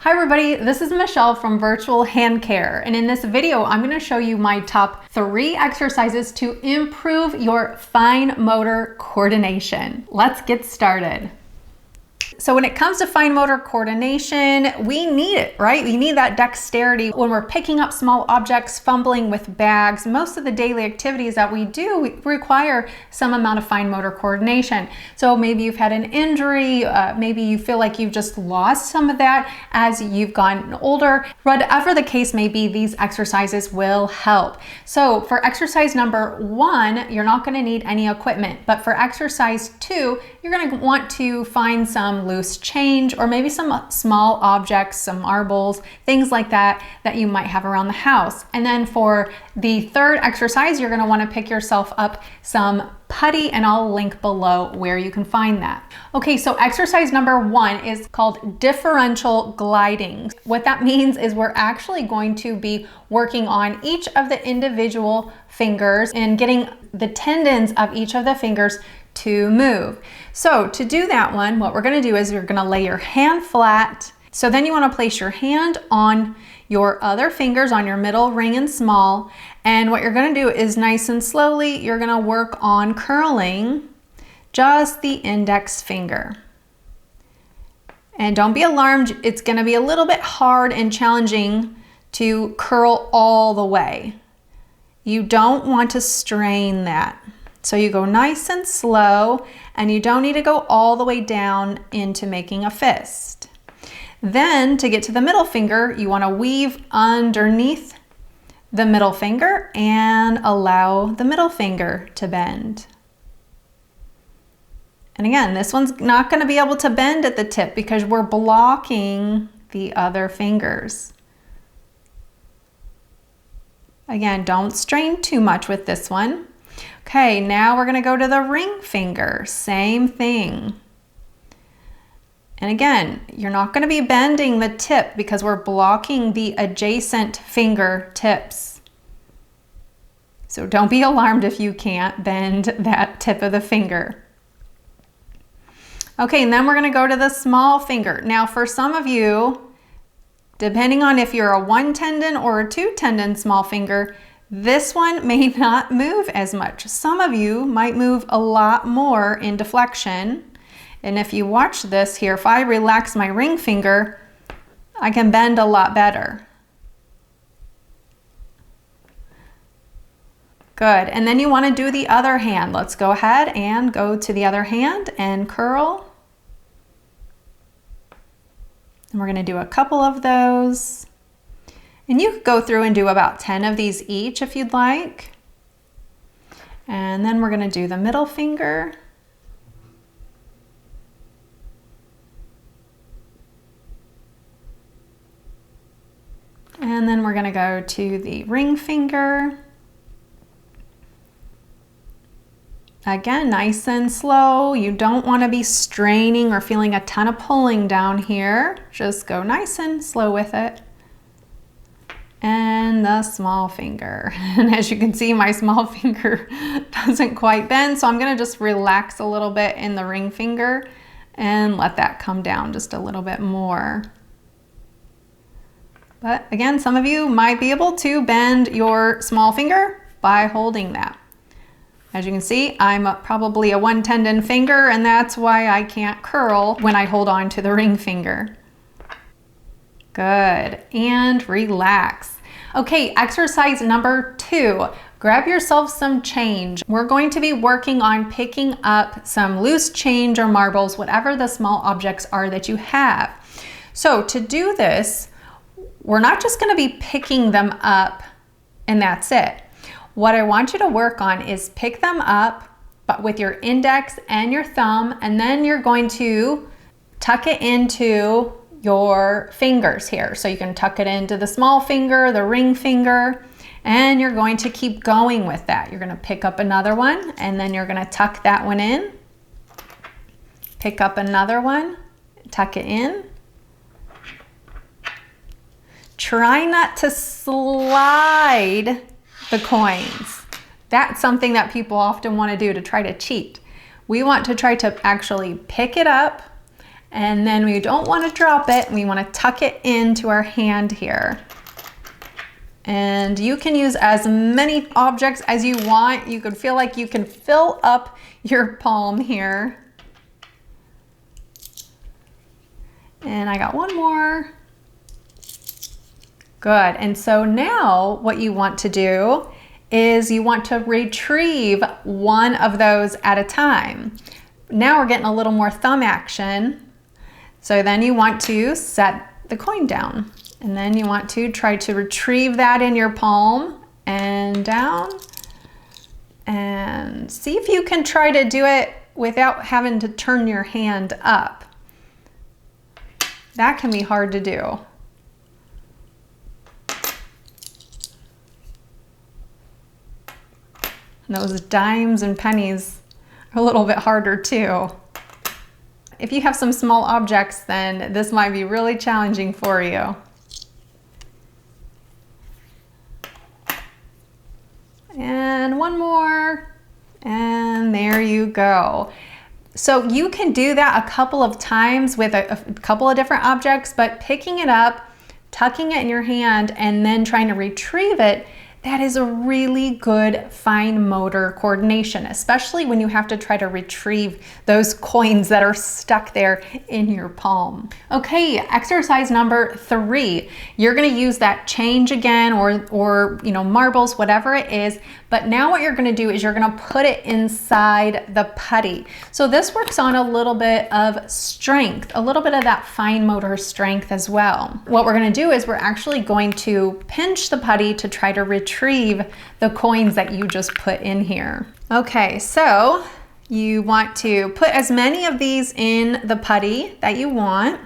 Hi everybody, this is Michelle from Virtual Hand Care, and in this video I'm going to show you my top 3 exercises to improve your fine motor coordination. Let's get started. So when it comes to fine motor coordination, we need it, right? We need that dexterity when we're picking up small objects, fumbling with bags. Most of the daily activities that we do require some amount of fine motor coordination. So maybe you've had an injury, maybe you feel like you've just lost some of that as you've gotten older. Whatever the case may be, these exercises will help. So for exercise number 1, you're not going to need any equipment, but for exercise 2, you're going to want to find some loose change or maybe some small objects, some marbles, things like that you might have around the house. And then for the third exercise, you're going to want to pick yourself up some putty, and I'll link below where you can find that. Okay, so exercise number 1 is called differential gliding. What that means is we're actually going to be working on each of the individual fingers and getting the tendons of each of the fingers to move. So to do that one, what we're going to do is you're going to lay your hand flat. So then you want to place your hand on your other fingers, on your middle, ring, and small. And what you're going to do is nice and slowly, you're going to work on curling just the index finger. And don't be alarmed, it's going to be a little bit hard and challenging to curl all the way. You don't want to strain that. So you go nice and slow, and you don't need to go all the way down into making a fist. Then to get to the middle finger, you want to weave underneath the middle finger and allow the middle finger to bend. And again, this one's not going to be able to bend at the tip because we're blocking the other fingers. Again, don't strain too much with this one. Okay, now we're going to go to the ring finger. Same thing. And again, you're not going to be bending the tip because we're blocking the adjacent finger tips. So don't be alarmed if you can't bend that tip of the finger. Okay, and then we're going to go to the small finger. Now for some of you, depending on if you're a 1 tendon or a 2 tendon small finger, this one may not move as much. Some of you might move a lot more in deflection. And if you watch this here, if I relax my ring finger, I can bend a lot better. Good. And then you want to do the other hand. Let's go ahead and go to the other hand and curl. And we're going to do a couple of those. And you could go through and do about 10 of these each if you'd like. And then we're going to do the middle finger. And then we're going to go to the ring finger. Again, nice and slow. You don't want to be straining or feeling a ton of pulling down here. Just go nice and slow with it. And the small finger. And as you can see, my small finger doesn't quite bend, so I'm going to just relax a little bit in the ring finger and let that come down just a little bit more. But again, some of you might be able to bend your small finger by holding that. As you can see, I'm probably a 1 tendon finger, and that's why I can't curl when I hold on to the ring finger. Good, and relax. Okay, exercise number 2. Grab yourself some change. We're going to be working on picking up some loose change or marbles, whatever the small objects are that you have. So to do this, we're not just going to be picking them up and that's it. What I want you to work on is pick them up, but with your index and your thumb, and then you're going to tuck it into your fingers here. So you can tuck it into the small finger, the ring finger, and you're going to keep going with that. You're going to pick up another one, and then you're going to tuck that one in. Pick up another one, tuck it in. Try not to slide the coins. That's something that people often want to do to try to cheat. We want to try to actually pick it up And then we don't want to drop it. We want to tuck it into our hand here. And you can use as many objects as you want. You could feel like you can fill up your palm here. And I got one more. Good. And so now what you want to do is you want to retrieve one of those at a time. Now we're getting a little more thumb action. So then you want to set the coin down. And then you want to try to retrieve that in your palm and down. And see if you can try to do it without having to turn your hand up. That can be hard to do. And those dimes and pennies are a little bit harder too. If you have some small objects, then this might be really challenging for you. And one more, and there you go. So you can do that a couple of times with a couple of different objects, but picking it up, tucking it in your hand, and then trying to retrieve it, that is a really good fine motor coordination, especially when you have to try to retrieve those coins that are stuck there in your palm. Okay, exercise number 3. You're gonna use that change again or you know, marbles, whatever it is, but now what you're gonna do is you're gonna put it inside the putty. So this works on a little bit of strength, a little bit of that fine motor strength as well. What we're gonna do is we're actually going to pinch the putty to try to retrieve the coins that you just put in here. Okay, so you want to put as many of these in the putty that you want,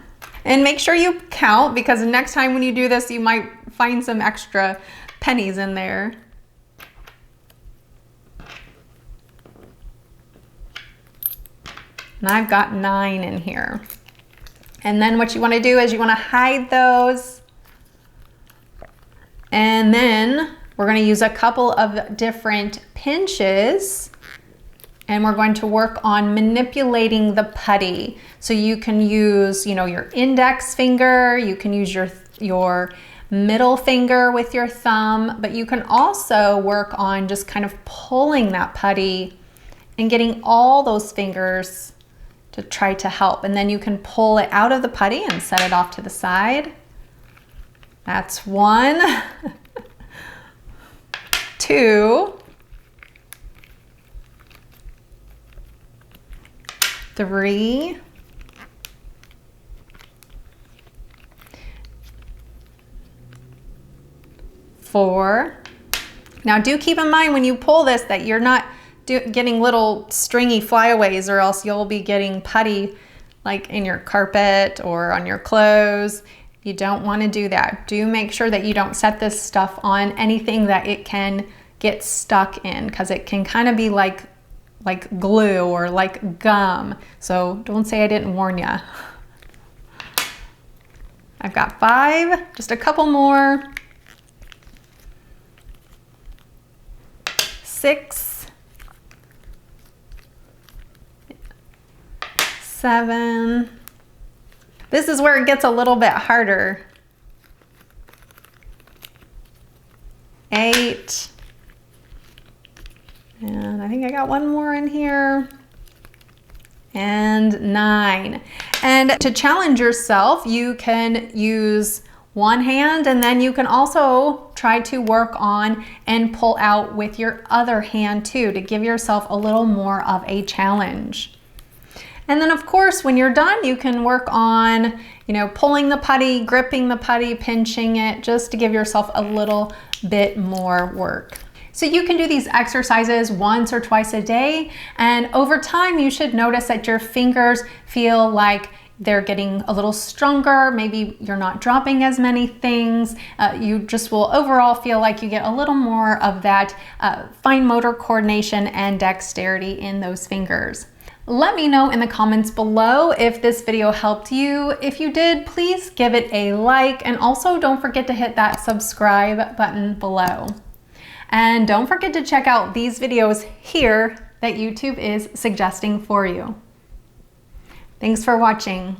and make sure you count, because next time when you do this, you might find some extra pennies in there. And I've got 9 in here. And then what you want to do is you want to hide those. And then we're going to use a couple of different pinches, and we're going to work on manipulating the putty. So you can use, you know, your index finger, you can use your middle finger with your thumb, but you can also work on just kind of pulling that putty and getting all those fingers to try to help. And then you can pull it out of the putty and set it off to the side. That's 1. 2, 3, 4. Now do keep in mind when you pull this that you're not getting little stringy flyaways, or else you'll be getting putty like in your carpet or on your clothes. You don't want to do that. Do make sure that you don't set this stuff on anything that it can get stuck in, because it can kind of be like glue or like gum. So don't say I didn't warn you. I've got 5, just a couple more. 6, 7. This is where it gets a little bit harder. 8. And I think I got one more in here. And 9. And to challenge yourself, you can use one hand, and then you can also try to work on and pull out with your other hand too, to give yourself a little more of a challenge. And then of course, when you're done, you can work on, you know, pulling the putty, gripping the putty, pinching it, just to give yourself a little bit more work. So you can do these exercises once or twice a day, and over time you should notice that your fingers feel like they're getting a little stronger. Maybe you're not dropping as many things. You just will overall feel like you get a little more of that fine motor coordination and dexterity in those fingers. Let me know in the comments below if this video helped you. If you did, please give it a like, and also don't forget to hit that subscribe button below. And don't forget to check out these videos here that YouTube is suggesting for you. Thanks for watching.